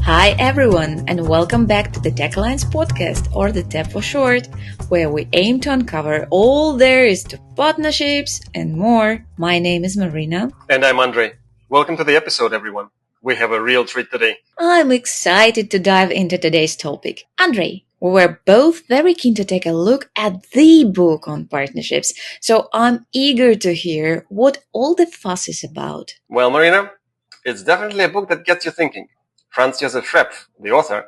Hi everyone, and welcome back to the Tech Alliance podcast, or the TAP for short, where we aim to uncover all there is to partnerships and more. My name is Marina. And I'm Andrey. Welcome to the episode, everyone. We have a real treat today. I'm excited to dive into today's topic. Andrey, we were both very keen to take a look at the book on partnerships, so I'm eager to hear what all the fuss is about. Well, Marina, it's definitely a book that gets you thinking. Franz Schrepf, the author,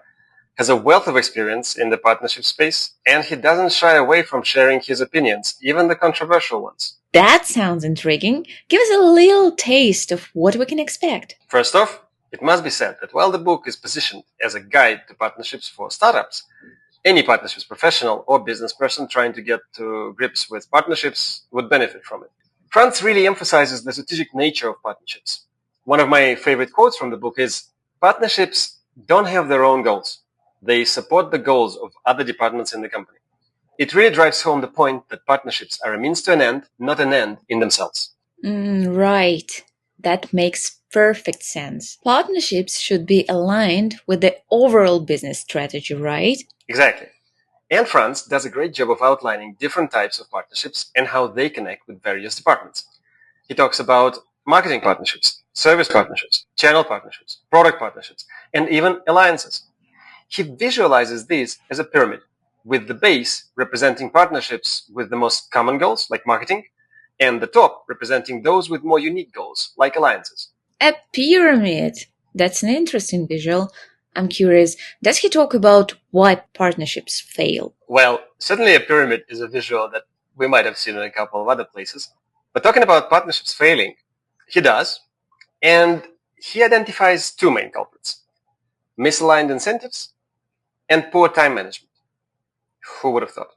has a wealth of experience in the partnership space, and he doesn't shy away from sharing his opinions, even the controversial ones. That sounds intriguing. Give us a little taste of what we can expect. First off, it must be said that while the book is positioned as a guide to partnerships for startups, any partnerships professional or business person trying to get to grips with partnerships would benefit from it. Franz really emphasizes the strategic nature of partnerships. One of my favorite quotes from the book is, "Partnerships don't have their own goals. They support the goals of other departments in the company." It really drives home the point that partnerships are a means to an end, not an end in themselves. Right. That makes perfect sense. Partnerships should be aligned with the overall business strategy, right? Exactly. And Franz does a great job of outlining different types of partnerships and how they connect with various departments. He talks about marketing partnerships, service partnerships, channel partnerships, product partnerships, and even alliances. He visualizes these as a pyramid, with the base representing partnerships with the most common goals, like marketing, and the top representing those with more unique goals, like alliances. A pyramid. That's an interesting visual. I'm curious, does he talk about why partnerships fail? Well, certainly a pyramid is a visual that we might have seen in a couple of other places. But talking about partnerships failing, he does, and he identifies two main culprits: misaligned incentives and poor time management. Who would have thought?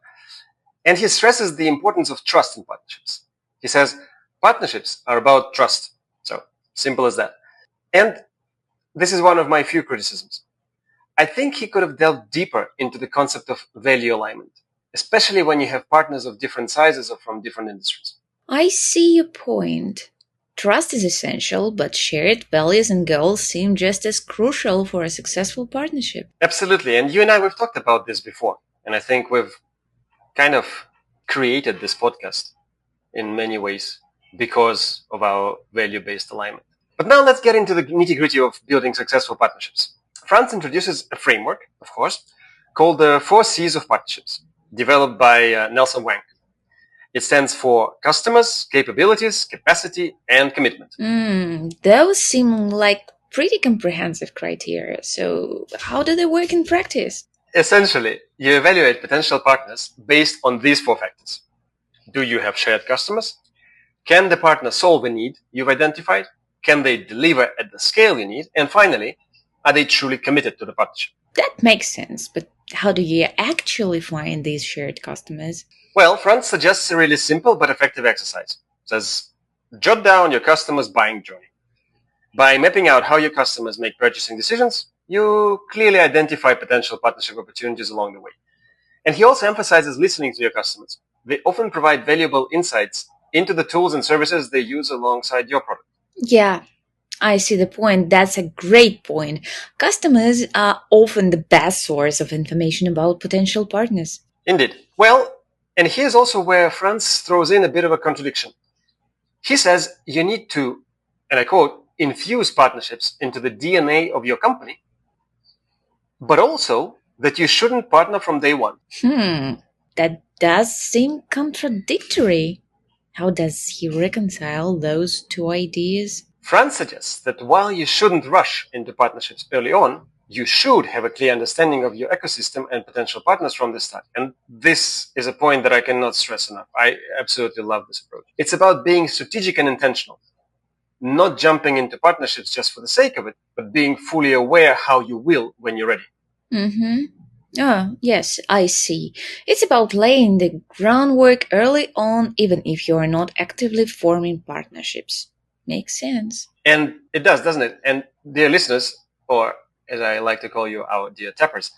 And he stresses the importance of trust in partnerships. He says, partnerships are about trust. So, simple as that. And this is one of my few criticisms. I think he could have delved deeper into the concept of value alignment, especially when you have partners of different sizes or from different industries. I see your point. Trust is essential, but shared values and goals seem just as crucial for a successful partnership. Absolutely. And you and I, we've talked about this before. And I think we've kind of created this podcast in many ways because of our value-based alignment. But now let's get into the nitty-gritty of building successful partnerships. Franz introduces a framework, of course, called the 4 C's of partnerships, developed by Nelson Wang. It stands for customers, capabilities, capacity, and commitment. Those seem like pretty comprehensive criteria. So, how do they work in practice? Essentially, you evaluate potential partners based on these 4 factors. Do you have shared customers? Can the partner solve a need you've identified? Can they deliver at the scale you need? And finally, are they truly committed to the partnership? That makes sense, but how do you actually find these shared customers? Well, Franz suggests a really simple but effective exercise. It says, jot down your customer's buying journey. By mapping out how your customers make purchasing decisions, you clearly identify potential partnership opportunities along the way. And he also emphasizes listening to your customers. They often provide valuable insights into the tools and services they use alongside your product. Yeah, I see the point. That's a great point. Customers are often the best source of information about potential partners. Indeed. Well, and here's also where Franz throws in a bit of a contradiction. He says you need to, and I quote, infuse partnerships into the DNA of your company, but also that you shouldn't partner from day one. That does seem contradictory. How does he reconcile those two ideas? Franz suggests that while you shouldn't rush into partnerships early on, you should have a clear understanding of your ecosystem and potential partners from the start. And this is a point that I cannot stress enough. I absolutely love this approach. It's about being strategic and intentional, not jumping into partnerships just for the sake of it, but being fully aware how you will when you're ready. Oh, yes, I see. It's about laying the groundwork early on, even if you are not actively forming partnerships. Makes sense. And it does, doesn't it? And dear listeners, or as I like to call you, our dear tappers,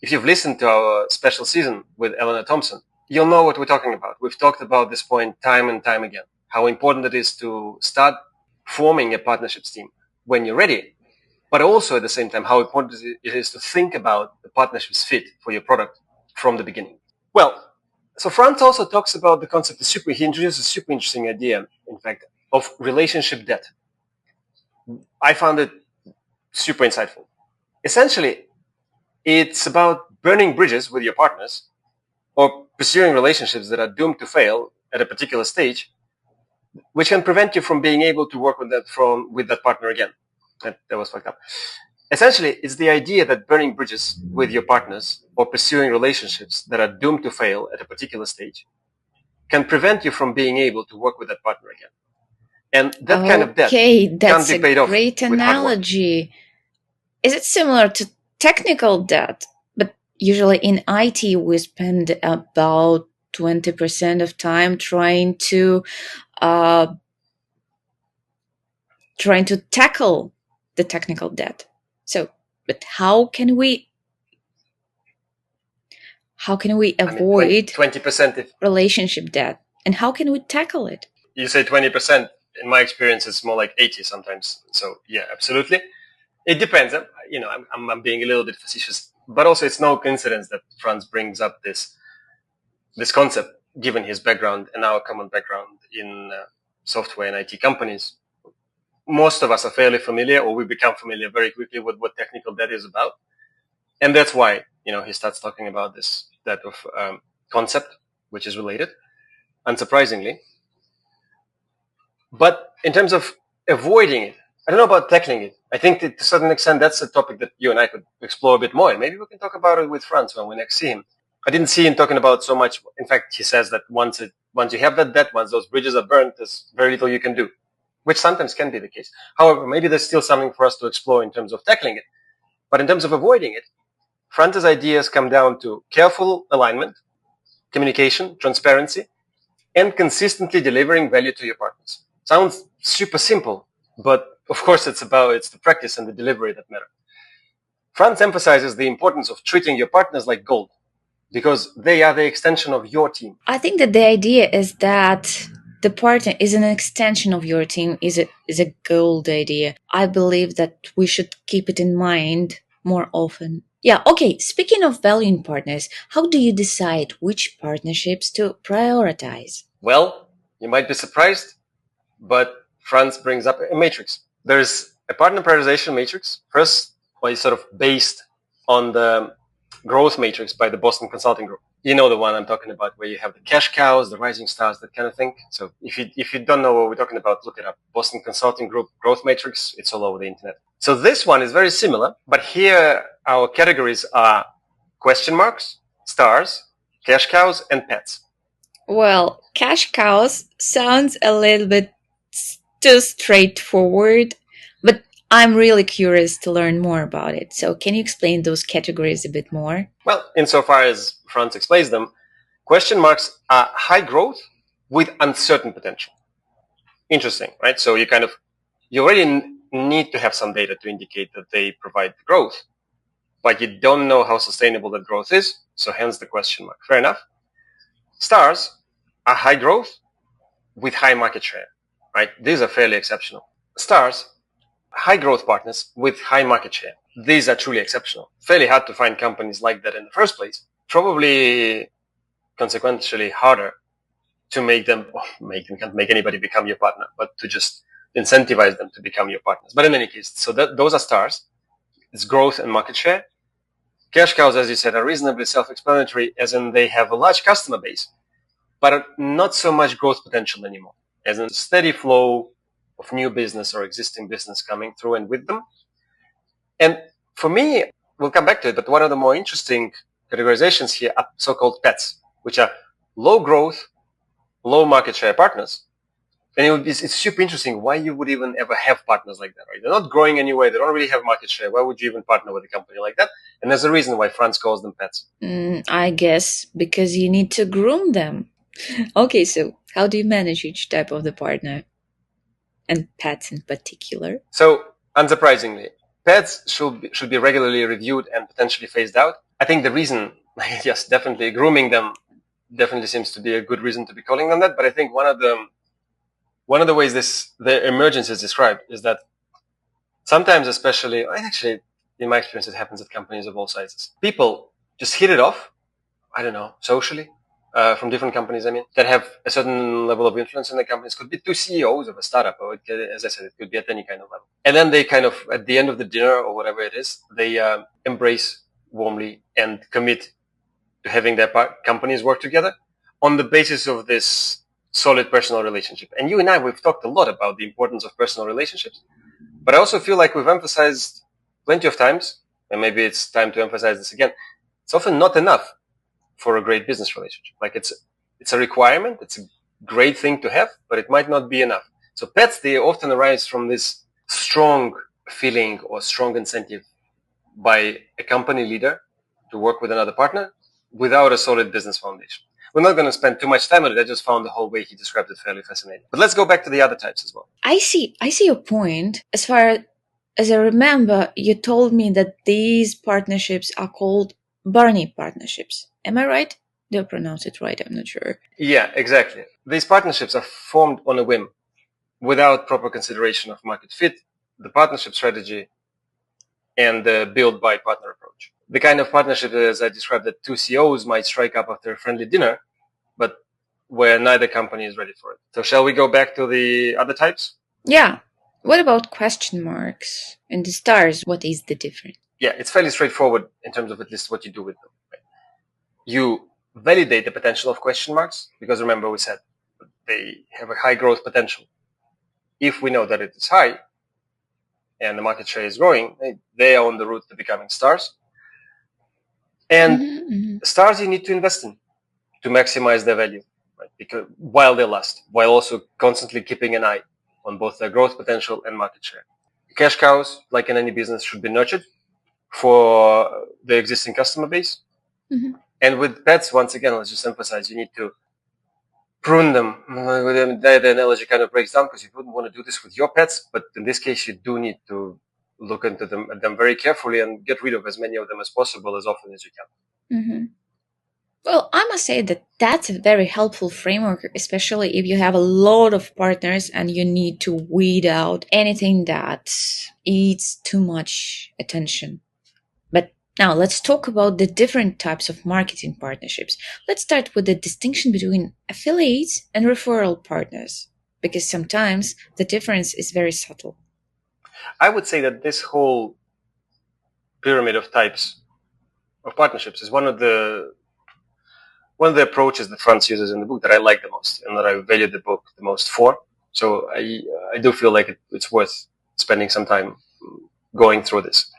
if you've listened to our special season with Eleanor Thompson, you'll know what we're talking about. We've talked about this point time and time again, how important it is to start forming a partnerships team when you're ready, but also at the same time, how important it is to think about the partnership's fit for your product from the beginning. Well, so Franz also talks about the concept of he introduces a super interesting idea, in fact, of relationship debt. I found it super insightful. Essentially, it's about burning bridges with your partners or pursuing relationships that are doomed to fail at a particular stage, which can prevent you from being able to work with that partner again. That was fucked up. Essentially, it's the idea that burning bridges with your partners or pursuing relationships that are doomed to fail at a particular stage can prevent you from being able to work with that partner again. And that kind of debt that's can't be paid a off great with hard work. analogy. Is it similar to technical debt? But usually in IT, we spend about 20% of time trying to tackle the technical debt. So, but how can we avoid 20% relationship debt, and how can we tackle it? You say 20%. In my experience, it's more like 80 sometimes. So yeah, absolutely. It depends. I'm being a little bit facetious, but also it's no coincidence that Franz brings up this concept, given his background and our common background in software and IT companies. Most of us are fairly familiar, or we become familiar very quickly with what technical debt is about, and that's why he starts talking about this debt of concept, which is related, unsurprisingly. But in terms of avoiding it, I don't know about tackling it. I think that to a certain extent, that's a topic that you and I could explore a bit more. And maybe we can talk about it with Franz when we next see him. I didn't see him talking about so much. In fact, he says that once you have that debt, once those bridges are burnt, there's very little you can do, which sometimes can be the case. However, maybe there's still something for us to explore in terms of tackling it. But in terms of avoiding it, Franz's ideas come down to careful alignment, communication, transparency, and consistently delivering value to your partners. Sounds super simple, but of course it's the practice and the delivery that matter. Franz emphasizes the importance of treating your partners like gold, because they are the extension of your team. I think that the idea is that the partner is an extension of your team is a gold idea. I believe that we should keep it in mind more often. Yeah, okay, speaking of valuing partners, how do you decide which partnerships to prioritize? Well, you might be surprised, but Franz brings up a matrix. There's a partner prioritization matrix. First, it's sort of based on the growth matrix by the Boston Consulting Group. You know the one I'm talking about, where you have the cash cows, the rising stars, that kind of thing. So if you don't know what we're talking about, look it up. Boston Consulting Group growth matrix. It's all over the internet. So this one is very similar, but here our categories are question marks, stars, cash cows, and pets. Well, cash cows sounds a little bit too straightforward, but I'm really curious to learn more about it. So can you explain those categories a bit more? Well, insofar as Franz explains them, question marks are high growth with uncertain potential. Interesting, right? So you already need to have some data to indicate that they provide growth, but you don't know how sustainable that growth is, so hence the question mark. Fair enough. Stars are high growth with high market share, right? These are fairly exceptional. Stars, high growth partners with high market share. These are truly exceptional. Fairly hard to find companies like that in the first place. Probably consequentially harder to can't make anybody become your partner, but to just incentivize them to become your partners. But in any case, so those are stars. It's growth and market share. Cash cows, as you said, are reasonably self-explanatory, as in they have a large customer base, but not so much growth potential anymore, as in a steady flow of new business or existing business coming through and with them. And for me, we'll come back to it, but one of the more interesting categorizations here are so-called pets, which are low growth, low market share partners. And it's super interesting why you would even ever have partners like that, right? They're not growing anywhere. They don't really have market share. Why would you even partner with a company like that? And there's a reason why Franz calls them pets. I guess because you need to groom them. Okay, so how do you manage each type of the partner? And pets in particular? So, unsurprisingly, pets should be regularly reviewed and potentially phased out. I think the reason, yes, definitely grooming them definitely seems to be a good reason to be calling them that. But I think one of the ways the emergence is described is that Sometimes, especially, actually, in my experience, it happens at companies of all sizes. People just hit it off, I don't know, socially, from different companies, that have a certain level of influence in the companies. Could be two CEOs of a startup, or as I said, it could be at any kind of level. And then they kind of, at the end of the dinner or whatever it is, they embrace warmly and commit to having their companies work together on the basis of this solid personal relationship. And you and I, we've talked a lot about the importance of personal relationships, but I also feel like we've emphasized plenty of times, and maybe it's time to emphasize this again. It's often not enough for a great business relationship. Like it's a requirement. It's a great thing to have, but it might not be enough. So pets, they often arise from this strong feeling or strong incentive by a company leader to work with another partner without a solid business foundation. We're not going to spend too much time on it. I just found the whole way he described it fairly fascinating. But let's go back to the other types as well. I see your point. As far as I remember, you told me that these partnerships are called Barney partnerships. Am I right? Do I pronounce it right? I'm not sure. Yeah, exactly. These partnerships are formed on a whim without proper consideration of market fit, the partnership strategy, and the build by partner approach. The kind of partnership, as I described, that two CEOs might strike up after a friendly dinner, but where neither company is ready for it. So shall we go back to the other types? Yeah. What about question marks and the stars? What is the difference? Yeah, it's fairly straightforward in terms of at least what you do with them. You validate the potential of question marks because remember we said they have a high growth potential. If we know that it is high and the market share is growing, they are on the route to becoming stars. And stars you need to invest in to maximize their value, right? Because while they last, while also constantly keeping an eye on both their growth potential and market share. Cash cows, like in any business, should be nurtured for the existing customer base. And with pets, once again, let's just emphasize, you need to prune them. The analogy kind of breaks down because you wouldn't want to do this with your pets, but in this case, you do need to look into them very carefully and get rid of as many of them as possible as often as you can. Well, I must say that that's a very helpful framework, especially if you have a lot of partners and you need to weed out anything that eats too much attention. But now let's talk about the different types of marketing partnerships. Let's start with the distinction between affiliates and referral partners, because sometimes the difference is very subtle. I would say that this whole pyramid of types of partnerships is one of the approaches that Franz uses in the book that I like the most and that I value the book the most for. So I do feel like it's worth spending some time going through this.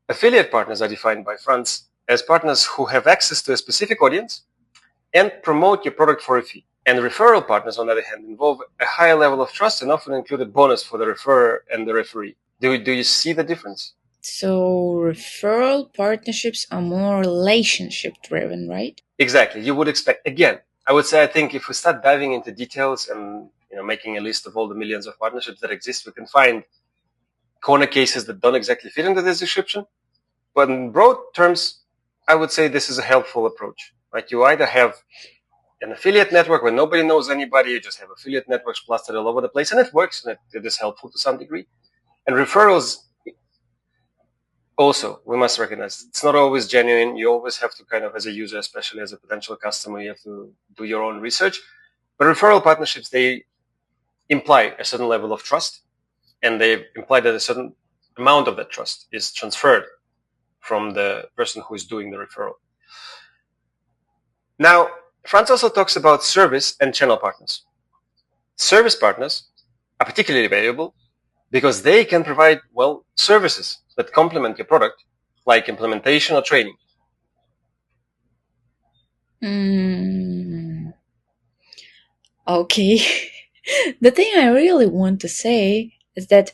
Affiliate partners are defined by Franz as partners who have access to a specific audience and promote your product for a fee. And referral partners, on the other hand, involve a higher level of trust and often include a bonus for the referrer and the referee. Do you see the difference? So referral partnerships are more relationship driven, right? Exactly. You would expect, again, I would say, I think if we start diving into details and making a list of all the millions of partnerships that exist, we can find corner cases that don't exactly fit into this description. But in broad terms, I would say this is a helpful approach. Right? You either have an affiliate network where nobody knows anybody, you just have affiliate networks plastered all over the place, and it works, and it is helpful to some degree. And referrals, also, we must recognize it's not always genuine. You always have to kind of, as a user, especially as a potential customer, you have to do your own research. But referral partnerships, they imply a certain level of trust, and they imply that a certain amount of that trust is transferred from the person who is doing the referral. Now, Franz also talks about service and channel partners. Service partners are particularly valuable because they can provide, services that complement your product, like implementation or training. Okay. The thing I really want to say is that,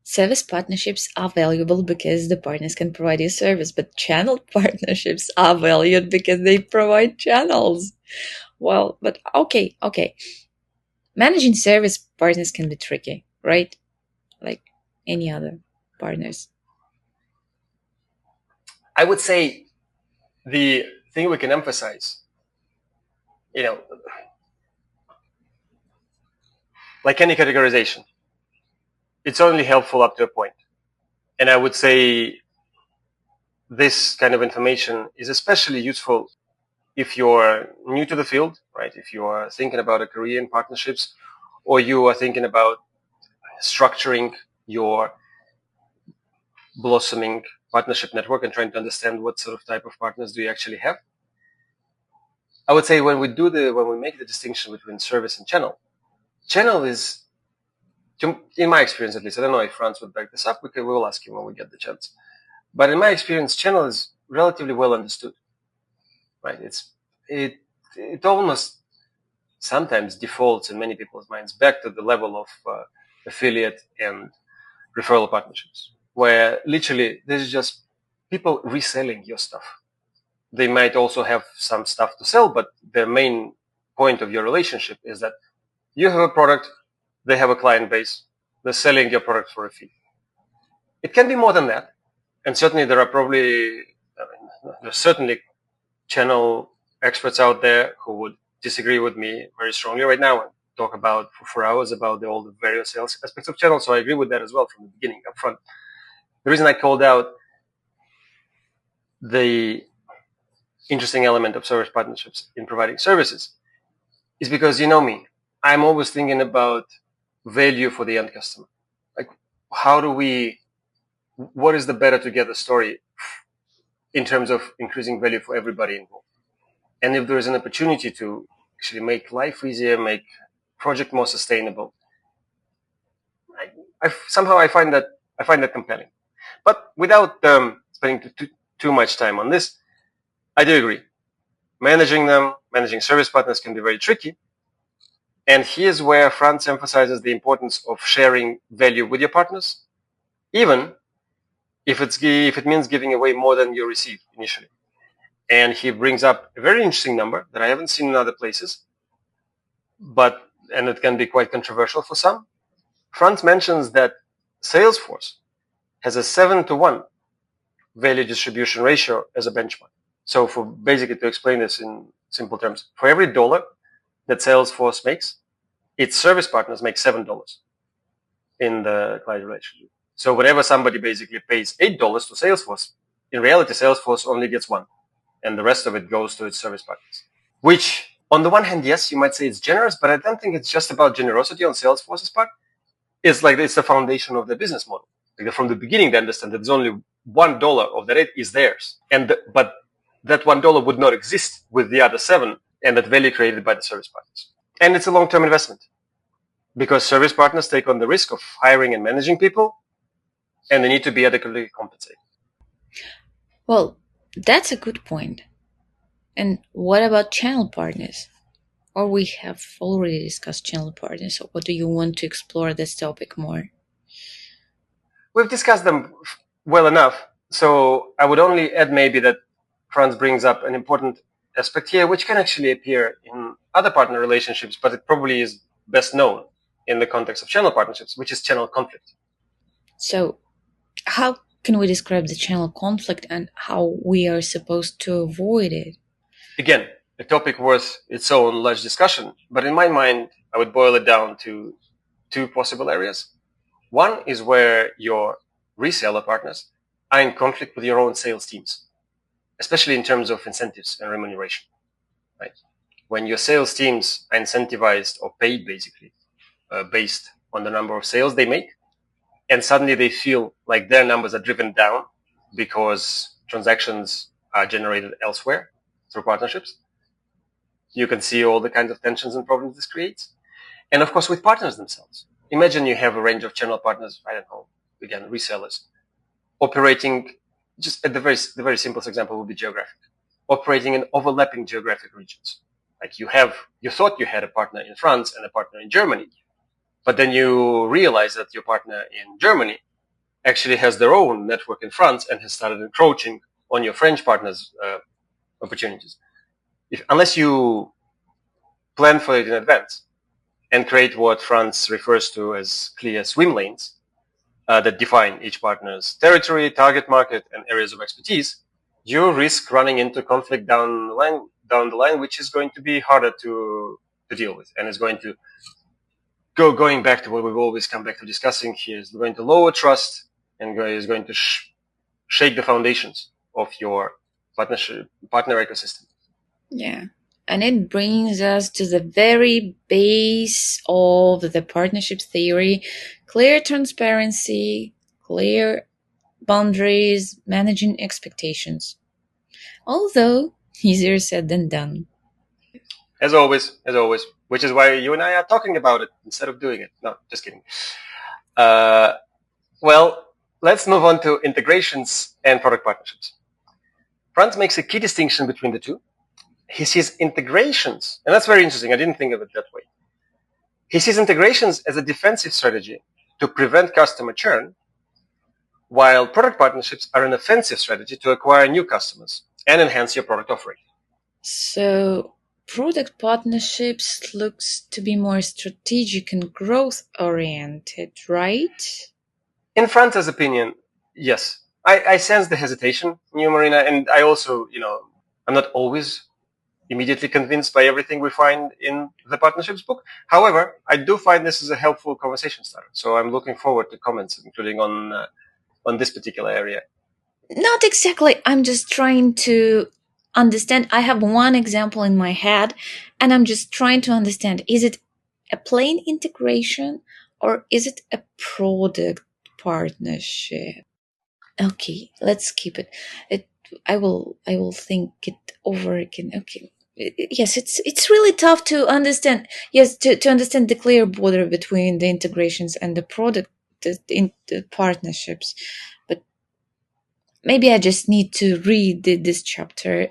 service partnerships are valuable because the partners can provide you service, but channel partnerships are valued because they provide channels. Well, but okay. Managing service partners can be tricky, right? Like any other partners. I would say the thing we can emphasize, like any categorization, it's only helpful up to a point. And I would say this kind of information is especially useful if you're new to the field, right? If you are thinking about a career in partnerships, or you are thinking about structuring your blossoming partnership network and trying to understand what sort of type of partners do you actually have. I would say when we make the distinction between service and channel is, in my experience at least, I don't know if Franz would back this up, because we will ask him when we get the chance. But in my experience, channel is relatively well understood, right? It almost sometimes defaults in many people's minds back to the level of affiliate and referral partnerships, where literally there's just people reselling your stuff. They might also have some stuff to sell, but the main point of your relationship is that you have a product, they have a client base, they're selling your product for a fee. It can be more than that. And certainly there's certainly channel experts out there who would disagree with me very strongly right now and talk about for hours about all the various sales aspects of channel. So I agree with that as well from the beginning up front. The reason I called out the interesting element of service partnerships in providing services is because, you know me, I'm always thinking about value for the end customer. Like, what is the better together story in terms of increasing value for everybody involved? And if there is an opportunity to actually make life easier, make project more sustainable, somehow I find that compelling. But without spending too much time on this, I do agree. Managing service partners can be very tricky. And here's where Franz emphasizes the importance of sharing value with your partners, even if it means giving away more than you receive initially. And he brings up a very interesting number that I haven't seen in other places, and it can be quite controversial for some. Franz mentions that Salesforce has a 7-to-1 value distribution ratio as a benchmark. So basically to explain this in simple terms, for every dollar that Salesforce makes, its service partners make $7 in the client relationship. So whenever somebody basically pays $8 to Salesforce, in reality, Salesforce only gets one, and the rest of it goes to its service partners. Which, on the one hand, yes, you might say it's generous, but I don't think it's just about generosity on Salesforce's part. It's the foundation of the business model. Like from the beginning, they understand that there's only $1 of the rate is theirs, but that $1 would not exist with the other 7, and that value created by the service partners. And it's a long-term investment, because service partners take on the risk of hiring and managing people, and they need to be adequately compensated. Well, that's a good point. And what about channel partners? Or we have already discussed channel partners, so what do you want to explore this topic more? We've discussed them well enough, so I would only add maybe that Franz brings up an important aspect here, which can actually appear in other partner relationships, but it probably is best known in the context of channel partnerships, which is channel conflict. So, how can we describe the channel conflict and how we are supposed to avoid it? Again, a topic worth its own large discussion, but in my mind, I would boil it down to 2 possible areas. One is where your reseller partners are in conflict with your own sales teams, especially in terms of incentives and remuneration, right? When your sales teams are incentivized or paid basically based on the number of sales they make, and suddenly they feel like their numbers are driven down because transactions are generated elsewhere through partnerships, you can see all the kinds of tensions and problems this creates. And of course, with partners themselves. Imagine you have a range of channel partners, I don't know, again, resellers, operating, just at the very simplest example would be geographic, operating in overlapping geographic regions. Like you thought you had a partner in France and a partner in Germany, but then you realize that your partner in Germany actually has their own network in France and has started encroaching on your French partners' opportunities. Unless you plan for it in advance and create what Franz refers to as clear swim lanes that define each partner's territory, target market, and areas of expertise, you risk running into conflict down the line, which is going to be harder to deal with, and is going to going back to what we've always come back to discussing here, is going to lower trust and is going to shake the foundations of your partner ecosystem. Yeah. And it brings us to the very base of the partnership theory: clear transparency, clear boundaries, managing expectations. Although easier said than done. As always, which is why you and I are talking about it instead of doing it. No, just kidding. Well, let's move on to integrations and product partnerships. Franz makes a key distinction between the two. He sees integrations, and that's very interesting. I didn't think of it that way. He sees integrations as a defensive strategy to prevent customer churn, while product partnerships are an offensive strategy to acquire new customers and enhance your product offering. So product partnerships looks to be more strategic and growth oriented, right? In Franz's opinion, yes. I sense the hesitation in you, Marina, and I also, I'm not always immediately convinced by everything we find in the partnerships book. However, I do find this is a helpful conversation starter. So I'm looking forward to comments, including on this particular area. Not exactly. I'm just trying to understand. I have one example in my head, and I'm just trying to understand: is it a plain integration or is it a product partnership? Okay, let's keep it. I will think it over again. Okay. Yes, it's really tough to understand. Yes, to understand the clear border between the integrations and the product the partnerships. But maybe I just need to read this chapter.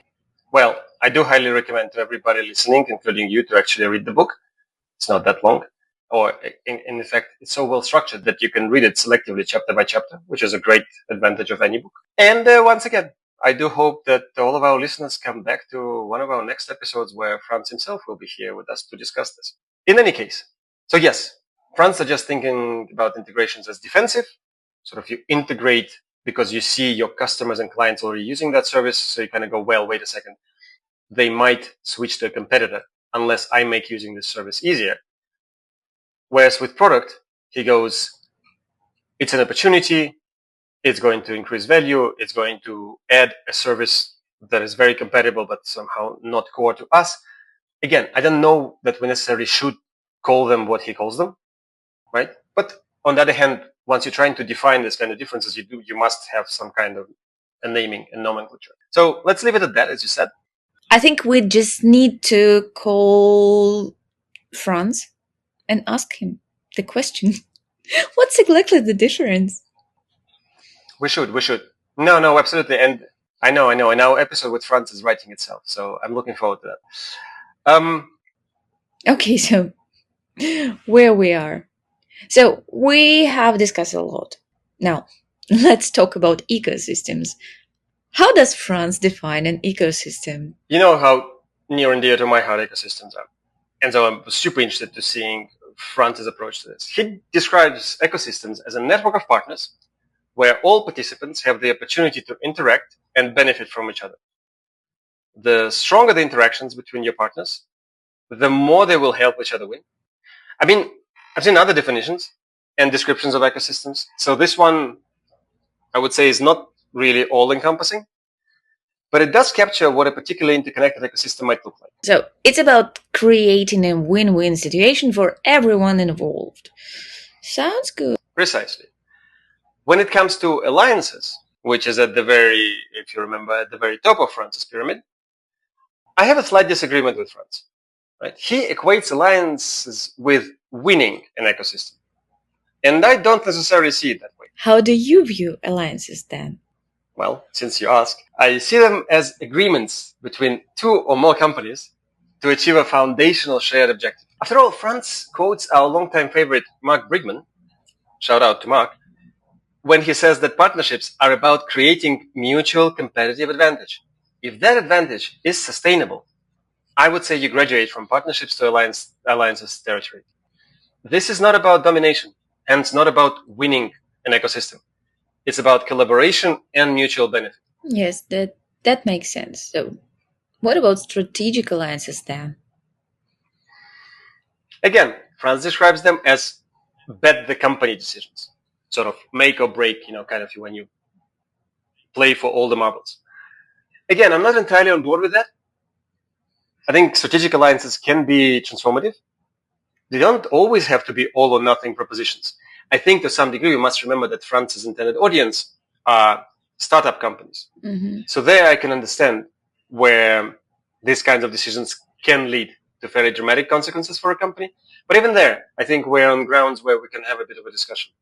Well, I do highly recommend to everybody listening, including you, to actually read the book. It's not that long. Or in fact, it's so well structured that you can read it selectively chapter by chapter, which is a great advantage of any book. And once again, I do hope that all of our listeners come back to one of our next episodes where Franz himself will be here with us to discuss this. In any case, so yes, Franz are just thinking about integrations as defensive. Sort of you integrate because you see your customers and clients already using that service. So you kind of go, well, wait a second. They might switch to a competitor unless I make using this service easier. Whereas with product, he goes, it's an opportunity. It's going to increase value. It's going to add a service that is very compatible, but somehow not core to us. Again, I don't know that we necessarily should call them what he calls them, right? But on the other hand, once you're trying to define this kind of differences, you must have some kind of a naming and nomenclature. So let's leave it at that, as you said. I think we just need to call Franz and ask him the question. What's exactly the difference? We should. No, absolutely. And I know. And our episode with Franz is writing itself. So I'm looking forward to that. Okay, so where we are. So we have discussed a lot. Now, let's talk about ecosystems. How does Franz define an ecosystem? You know how near and dear to my heart ecosystems are. And so I'm super interested to seeing Franz's approach to this. He describes ecosystems as a network of partners where all participants have the opportunity to interact and benefit from each other. The stronger the interactions between your partners, the more they will help each other win. I mean, I've seen other definitions and descriptions of ecosystems. So this one, I would say, is not really all-encompassing, but it does capture what a particularly interconnected ecosystem might look like. So it's about creating a win-win situation for everyone involved. Sounds good. Precisely. When it comes to alliances, which is at the very, if you remember, at the very top of Franz's pyramid, I have a slight disagreement with Franz. Right? He equates alliances with winning an ecosystem. And I don't necessarily see it that way. How do you view alliances then? Well, since you ask, I see them as agreements between two or more companies to achieve a foundational shared objective. After all, Franz quotes our longtime favorite Mark Brigman, shout out to Mark, when he says that partnerships are about creating mutual competitive advantage. If that advantage is sustainable, I would say you graduate from partnerships to alliances territory. This is not about domination, hence not about winning an ecosystem. It's about collaboration and mutual benefit. Yes, that makes sense. So what about strategic alliances then? Again, Franz describes them as bet the company decisions, sort of make or break, kind of when you play for all the marbles. Again, I'm not entirely on board with that. I think strategic alliances can be transformative. They don't always have to be all or nothing propositions. I think to some degree, we must remember that Franz's intended audience are startup companies. Mm-hmm. So there I can understand where these kinds of decisions can lead to fairly dramatic consequences for a company. But even there, I think we're on grounds where we can have a bit of a discussion.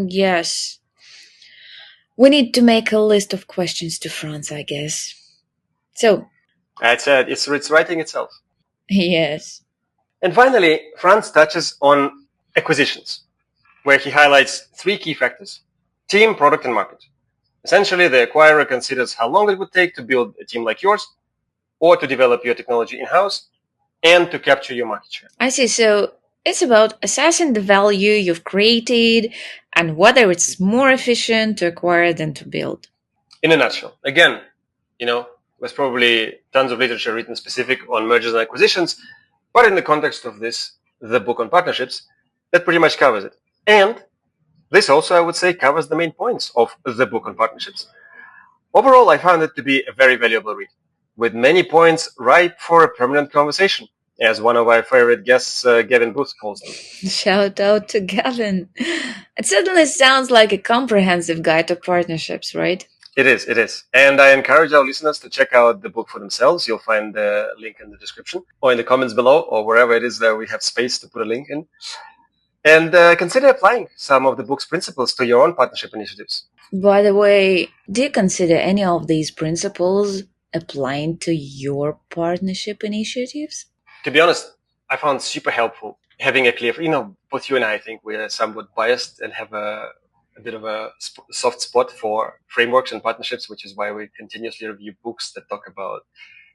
Yes. We need to make a list of questions to Franz, I guess. So. It's writing itself. Yes. And finally, Franz touches on acquisitions, where he highlights 3 key factors: team, product, and market. Essentially, the acquirer considers how long it would take to build a team like yours, or to develop your technology in-house, and to capture your market share. I see. So it's about assessing the value you've created and whether it's more efficient to acquire than to build. In a nutshell. Again, there's probably tons of literature written specific on mergers and acquisitions, but in the context of this, the book on partnerships, that pretty much covers it. And this also, I would say, covers the main points of the book on partnerships. Overall, I found it to be a very valuable read, with many points ripe for a permanent conversation, as one of our favorite guests, Gavin Booth, calls them. Shout out to Gavin. It certainly sounds like a comprehensive guide to partnerships, right? It is. And I encourage our listeners to check out the book for themselves. You'll find the link in the description or in the comments below or wherever it is that we have space to put a link in. And consider applying some of the book's principles to your own partnership initiatives. By the way, do you consider any of these principles applying to your partnership initiatives? To be honest, I found super helpful having a clear, both you and I think we're somewhat biased and have a bit of a soft spot for frameworks and partnerships, which is why we continuously review books that talk about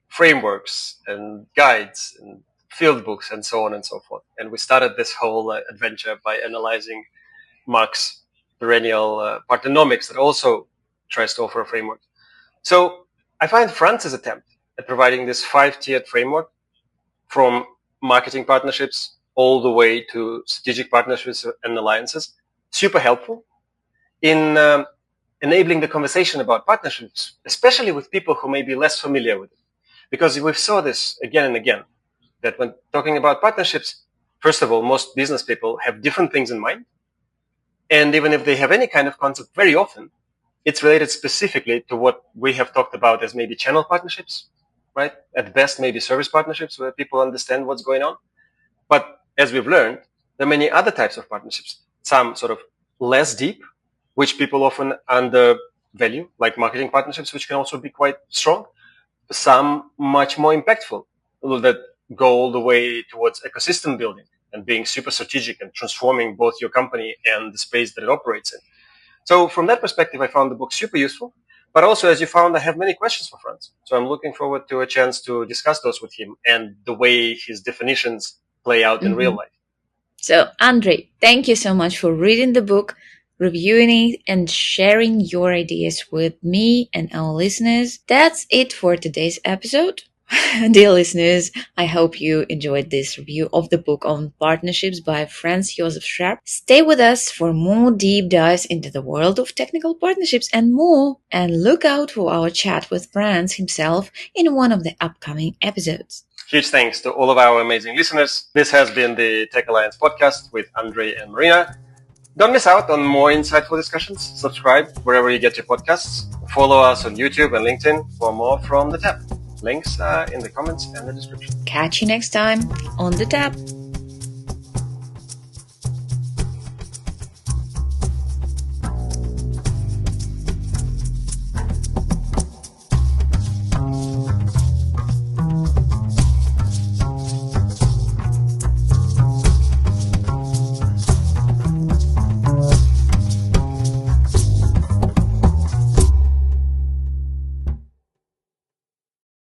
frameworks and guides and field books and so on and so forth. And we started this whole adventure by analyzing Mark's perennial Partnernomics that also tries to offer a framework. So I find Franz's attempt at providing this 5-tiered framework from marketing partnerships all the way to strategic partnerships and alliances super helpful in enabling the conversation about partnerships, especially with people who may be less familiar with it. Because we saw this again and again, that when talking about partnerships, first of all, most business people have different things in mind. And even if they have any kind of concept, very often it's related specifically to what we have talked about as maybe channel partnerships, right? At best, maybe service partnerships where people understand what's going on. But as we've learned, there are many other types of partnerships, some sort of less deep, which people often undervalue, like marketing partnerships, which can also be quite strong. Some much more impactful that go all the way towards ecosystem building and being super strategic and transforming both your company and the space that it operates in. So from that perspective, I found the book super useful. But also, as you found, I have many questions for Franz. So I'm looking forward to a chance to discuss those with him and the way his definitions play out in real life. So, Andrey, thank you so much for reading the book, reviewing it, and sharing your ideas with me and our listeners. That's it for today's episode. Dear listeners, I hope you enjoyed this review of the book on partnerships by Franz Josef Schrepf. Stay with us for more deep dives into the world of technical partnerships and more, and look out for our chat with Franz himself in one of the upcoming episodes. Huge thanks to all of our amazing listeners. This has been the Tech Alliance podcast with Andrey and Maryna. Don't miss out on more insightful discussions. Subscribe wherever you get your podcasts. Follow us on YouTube and LinkedIn for more from the TAP. Links are in the comments and the description. Catch you next time on the TAP.